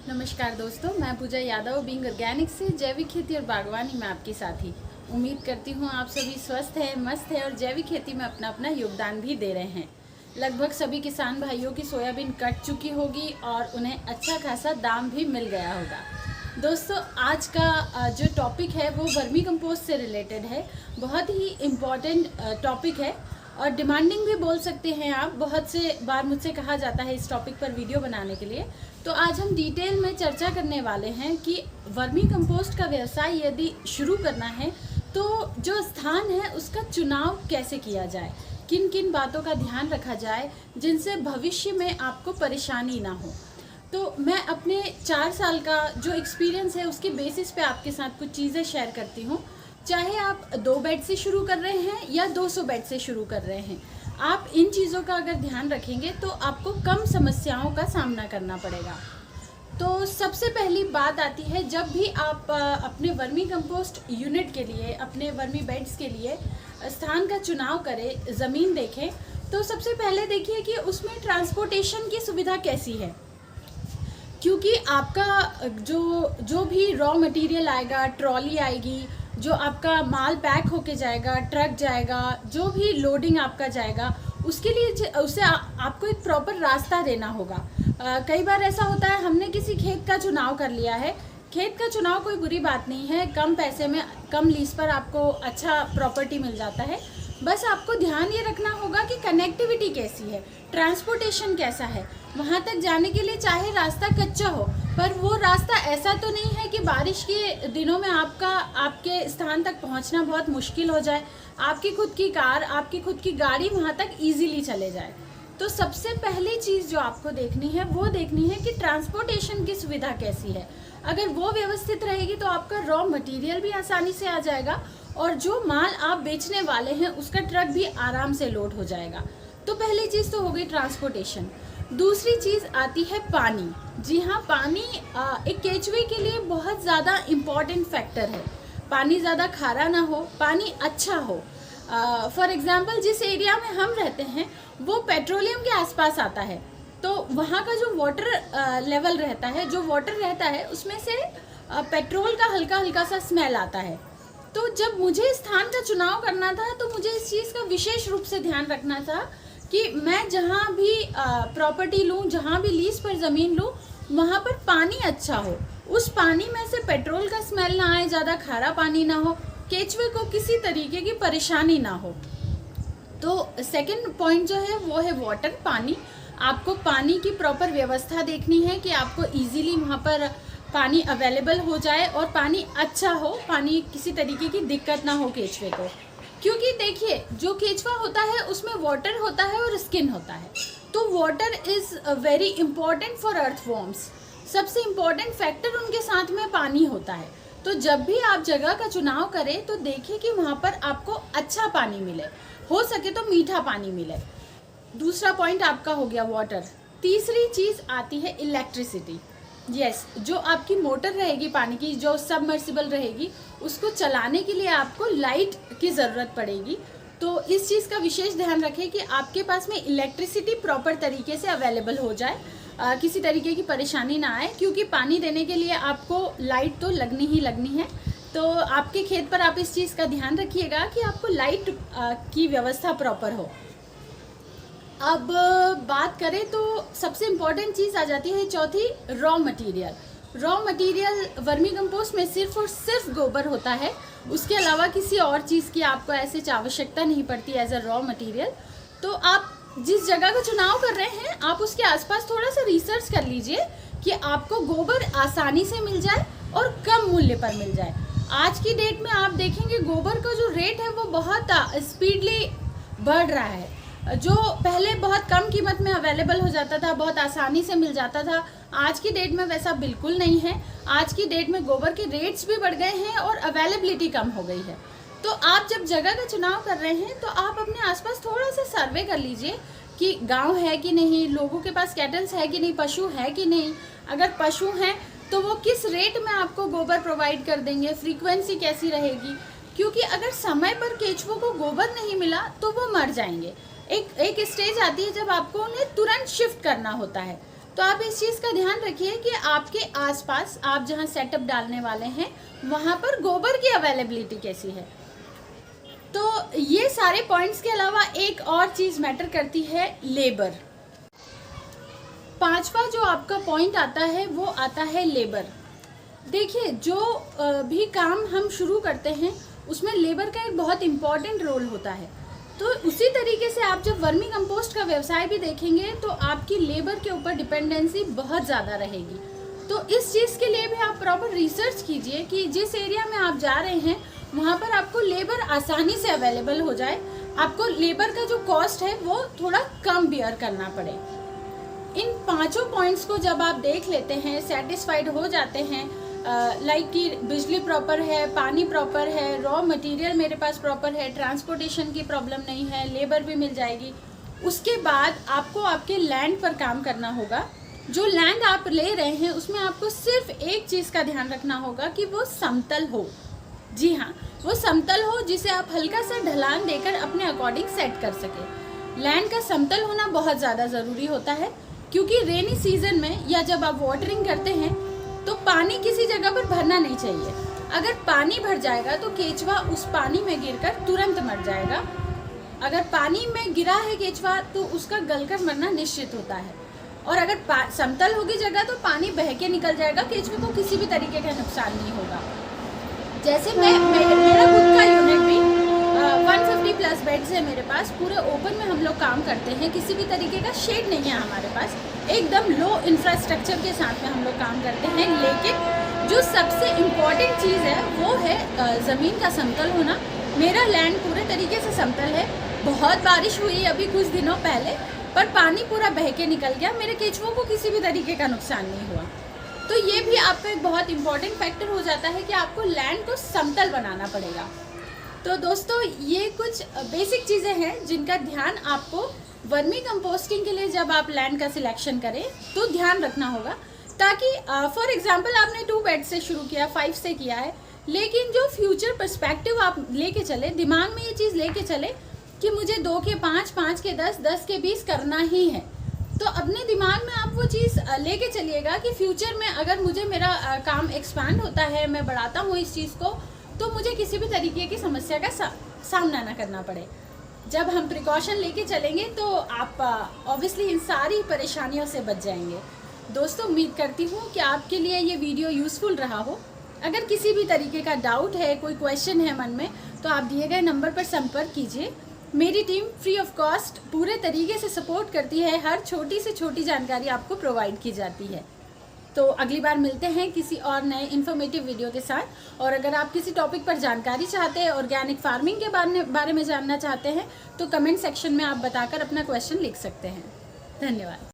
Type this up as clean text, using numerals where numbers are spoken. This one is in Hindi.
नमस्कार दोस्तों, मैं पूजा यादव बीइंग ऑर्गेनिक से जैविक खेती और बागवानी में आपके साथी। उम्मीद करती हूँ आप सभी स्वस्थ हैं, मस्त हैं और जैविक खेती में अपना अपना योगदान भी दे रहे हैं। लगभग सभी किसान भाइयों की सोयाबीन कट चुकी होगी और उन्हें अच्छा खासा दाम भी मिल गया होगा। दोस्तों, आज का जो टॉपिक है वो वर्मी कंपोस्ट से रिलेटेड है। बहुत ही इम्पॉर्टेंट टॉपिक है और डिमांडिंग भी बोल सकते हैं आप। बहुत से बार मुझसे कहा जाता है इस टॉपिक पर वीडियो बनाने के लिए। तो आज हम डिटेल में चर्चा करने वाले हैं कि वर्मी कंपोस्ट का व्यवसाय यदि शुरू करना है तो जो स्थान है उसका चुनाव कैसे किया जाए, किन किन बातों का ध्यान रखा जाए जिनसे भविष्य में आपको परेशानी ना हो। तो मैं अपने 4 साल का जो एक्सपीरियंस है उसके बेसिस पे आपके साथ कुछ चीज़ें शेयर करती हूँ। चाहे आप 2 बेड से शुरू कर रहे हैं या 200 बेड से शुरू कर रहे हैं, आप इन चीज़ों का अगर ध्यान रखेंगे तो आपको कम समस्याओं का सामना करना पड़ेगा। तो सबसे पहली बात आती है, जब भी आप अपने वर्मी कंपोस्ट यूनिट के लिए, अपने वर्मी बेड्स के लिए स्थान का चुनाव करें, ज़मीन देखें, तो सबसे पहले देखिए कि उसमें ट्रांसपोर्टेशन की सुविधा कैसी है। क्योंकि आपका जो भी रॉ मटेरियल आएगा, ट्रॉली आएगी, जो आपका माल पैक होके जाएगा, ट्रक जाएगा, जो भी लोडिंग आपका जाएगा, उसके लिए आपको एक प्रॉपर रास्ता देना होगा। कई बार ऐसा होता है, हमने किसी खेत का चुनाव कर लिया है। खेत का चुनाव कोई बुरी बात नहीं है, कम पैसे में कम लीज पर आपको अच्छा प्रॉपर्टी मिल जाता है। बस आपको ध्यान ये रखना होगा कि कनेक्टिविटी कैसी है, ट्रांसपोर्टेशन कैसा है। वहाँ तक जाने के लिए चाहे रास्ता कच्चा हो, पर वो रास्ता ऐसा तो नहीं है कि बारिश के दिनों में आपके स्थान तक पहुँचना बहुत मुश्किल हो जाए, आपकी खुद की कार, आपकी खुद की गाड़ी वहाँ तक ईजिली चले जाए। तो सबसे पहली चीज़ जो आपको देखनी है वो देखनी है कि ट्रांसपोर्टेशन की सुविधा कैसी है। अगर वो व्यवस्थित रहेगी तो आपका रॉ मटेरियल भी आसानी से आ जाएगा और जो माल आप बेचने वाले हैं उसका ट्रक भी आराम से लोड हो जाएगा। तो पहली चीज़ तो हो गई ट्रांसपोर्टेशन। दूसरी चीज़ आती है पानी। जी हाँ, पानी एक केचुए के लिए बहुत ज़्यादा इम्पॉर्टेंट फैक्टर है। पानी ज़्यादा खारा ना हो, पानी अच्छा हो। फॉर एग्जाम्पल, जिस एरिया में हम रहते हैं वो पेट्रोलियम के आसपास आता है, तो वहाँ का जो वाटर लेवल रहता है, जो वाटर रहता है, उसमें से पेट्रोल का हल्का हल्का सा स्मेल आता है। तो जब मुझे स्थान का चुनाव करना था तो मुझे इस चीज़ का विशेष रूप से ध्यान रखना था कि मैं जहाँ भी प्रॉपर्टी लूँ, जहाँ भी लीज पर ज़मीन लूँ, वहाँ पर पानी अच्छा हो, उस पानी में से पेट्रोल का स्मेल ना आए, ज़्यादा खारा पानी ना हो, केचुए को किसी तरीके की परेशानी ना हो। तो सेकंड पॉइंट जो है वो है वाटर, पानी। आपको पानी की प्रॉपर व्यवस्था देखनी है कि आपको इजीली वहाँ पर पानी अवेलेबल हो जाए और पानी अच्छा हो, पानी किसी तरीके की दिक्कत ना हो केचुए को। क्योंकि देखिए, जो केचुआ होता है उसमें वाटर होता है और स्किन होता है। तो water is very important for earthworms. सबसे इम्पॉर्टेंट फैक्टर उनके साथ में पानी होता है। तो जब भी आप जगह का चुनाव करें तो देखिए कि वहाँ पर आपको अच्छा पानी मिले, हो सके तो मीठा पानी मिले। दूसरा पॉइंट आपका हो गया वाटर। तीसरी चीज़ आती है इलेक्ट्रिसिटी। यस, जो आपकी मोटर रहेगी पानी की, जो सबमर्सिबल रहेगी, उसको चलाने के लिए आपको लाइट की ज़रूरत पड़ेगी। तो इस चीज़ का विशेष ध्यान रखें कि आपके पास में इलेक्ट्रिसिटी प्रॉपर तरीके से अवेलेबल हो जाए, किसी तरीके की परेशानी ना आए। क्योंकि पानी देने के लिए आपको लाइट तो लगनी ही लगनी है। तो आपके खेत पर आप इस चीज़ का ध्यान रखिएगा कि आपको लाइट की व्यवस्था प्रॉपर हो। अब बात करें तो सबसे इम्पॉर्टेंट चीज़ आ जाती है चौथी, raw material. Raw material vermi compost में सिर्फ और सिर्फ गोबर होता है, उसके अलावा किसी और चीज़ की आपको ऐसे आवश्यकता नहीं पड़ती एज अ रॉ मटेरियल। तो आप जिस जगह का चुनाव कर रहे हैं आप उसके आसपास थोड़ा सा रिसर्च कर लीजिए कि आपको गोबर आसानी से मिल जाए और कम मूल्य पर मिल जाए। आज की डेट में आप देखेंगे गोबर का जो रेट है वो बहुत स्पीडली बढ़ रहा है। जो पहले बहुत कम कीमत में अवेलेबल हो जाता था, बहुत आसानी से मिल जाता था, आज की डेट में वैसा बिल्कुल नहीं है। आज की डेट में गोबर के रेट्स भी बढ़ गए हैं और अवेलेबिलिटी कम हो गई है। तो आप जब जगह का चुनाव कर रहे हैं तो आप अपने आसपास थोड़ा सा सर्वे कर लीजिए कि गांव है कि नहीं, लोगों के पास कैटल्स है कि नहीं, पशु है कि नहीं। अगर पशु हैं तो वो किस रेट में आपको गोबर प्रोवाइड कर देंगे, फ्रीक्वेंसी कैसी रहेगी। क्योंकि अगर समय पर केचुओं को गोबर नहीं मिला तो वो मर जाएंगे। एक स्टेज आती है जब आपको उन्हें तुरंत शिफ्ट करना होता है। तो आप इस चीज़ का ध्यान रखिए कि आपके आसपास आप जहाँ सेटअप डालने वाले हैं वहाँ पर गोबर की अवेलेबिलिटी कैसी है। तो ये सारे पॉइंट्स के अलावा एक और चीज़ मैटर करती है, लेबर। पांचवा जो आपका पॉइंट आता है वो आता है लेबर। देखिए, जो भी काम हम शुरू करते हैं उसमें लेबर का एक बहुत इम्पॉर्टेंट रोल होता है। तो उसी तरीके से आप जब वर्मी कंपोस्ट का व्यवसाय भी देखेंगे तो आपकी लेबर के ऊपर डिपेंडेंसी बहुत ज़्यादा रहेगी। तो इस चीज़ के लिए भी आप प्रॉपर रिसर्च कीजिए कि जिस एरिया में आप जा रहे हैं वहाँ पर आपको लेबर आसानी से अवेलेबल हो जाए, आपको लेबर का जो कॉस्ट है वो थोड़ा कम बियर करना पड़े। इन पांचों पॉइंट्स को जब आप देख लेते हैं, सेटिस्फाइड हो जाते हैं, लाइक कि बिजली प्रॉपर है, पानी प्रॉपर है, रॉ मटेरियल मेरे पास प्रॉपर है, ट्रांसपोर्टेशन की प्रॉब्लम नहीं है, लेबर भी मिल जाएगी, उसके बाद आपको आपके लैंड पर काम करना होगा। जो लैंड आप ले रहे हैं उसमें आपको सिर्फ एक चीज़ का ध्यान रखना होगा कि वो समतल हो। जी हाँ, वो समतल हो जिसे आप हल्का सा ढलान देकर अपने अकॉर्डिंग सेट कर सके। लैंड का समतल होना बहुत ज़्यादा ज़रूरी होता है, क्योंकि रेनी सीजन में या जब आप वाटरिंग करते हैं तो पानी किसी जगह पर भरना नहीं चाहिए। अगर पानी भर जाएगा तो केचुआ उस पानी में गिरकर तुरंत मर जाएगा। अगर पानी में गिरा है केचुआ तो उसका गलकर मरना निश्चित होता है। और अगर समतल होगी जगह तो पानी बह के निकल जाएगा, केचुए को किसी भी तरीके का नुकसान नहीं होगा। जैसे मेरा खुद का यूनिट भी 150 प्लस बेड्स है मेरे पास, पूरे ओपन में हम लोग काम करते हैं, किसी भी तरीके का शेड नहीं है हमारे पास, एकदम लो इंफ्रास्ट्रक्चर के साथ में हम लोग काम करते हैं। लेकिन जो सबसे इम्पॉर्टेंट चीज़ है वो है ज़मीन का समतल होना। मेरा लैंड पूरे तरीके से समतल है। बहुत बारिश हुई अभी कुछ दिनों पहले, पर पानी पूरा बह के निकल गया, मेरे केचुओं को किसी भी तरीके का नुकसान नहीं हुआ। तो ये भी आपका एक बहुत इंपॉर्टेंट फैक्टर हो जाता है कि आपको लैंड को समतल बनाना पड़ेगा। तो दोस्तों, ये कुछ बेसिक चीज़ें हैं जिनका ध्यान आपको वर्मी कंपोस्टिंग के लिए जब आप लैंड का सिलेक्शन करें तो ध्यान रखना होगा, ताकि फॉर एग्जांपल आपने 2 बेड से शुरू किया, 5 से किया है, लेकिन जो फ्यूचर पर्सपेक्टिव आप लेके चले, दिमाग में ये चीज़ लेके चले कि मुझे 2 के 5, 5 के 10, 10 के 20 करना ही है। तो अपने दिमाग में आप वो चीज़ लेके चलिएगा कि फ्यूचर में अगर मुझे मेरा काम एक्सपैंड होता है, मैं बढ़ाता हूँ इस चीज़ को, तो मुझे किसी भी तरीके की समस्या का सामना ना करना पड़े। जब हम प्रिकॉशन लेके चलेंगे तो आप ऑब्वियसली इन सारी परेशानियों से बच जाएंगे। दोस्तों, उम्मीद करती हूँ कि आपके लिए ये वीडियो यूज़फुल रहा हो। अगर किसी भी तरीके का डाउट है, कोई क्वेश्चन है मन में, तो आप दिए गए नंबर पर संपर्क कीजिए। मेरी टीम फ्री ऑफ कॉस्ट पूरे तरीके से सपोर्ट करती है, हर छोटी से छोटी जानकारी आपको प्रोवाइड की जाती है। तो अगली बार मिलते हैं किसी और नए इन्फॉर्मेटिव वीडियो के साथ। और अगर आप किसी टॉपिक पर जानकारी चाहते हैं, ऑर्गेनिक फार्मिंग के बारे में जानना चाहते हैं, तो कमेंट सेक्शन में आप बताकर अपना क्वेश्चन लिख सकते हैं। धन्यवाद।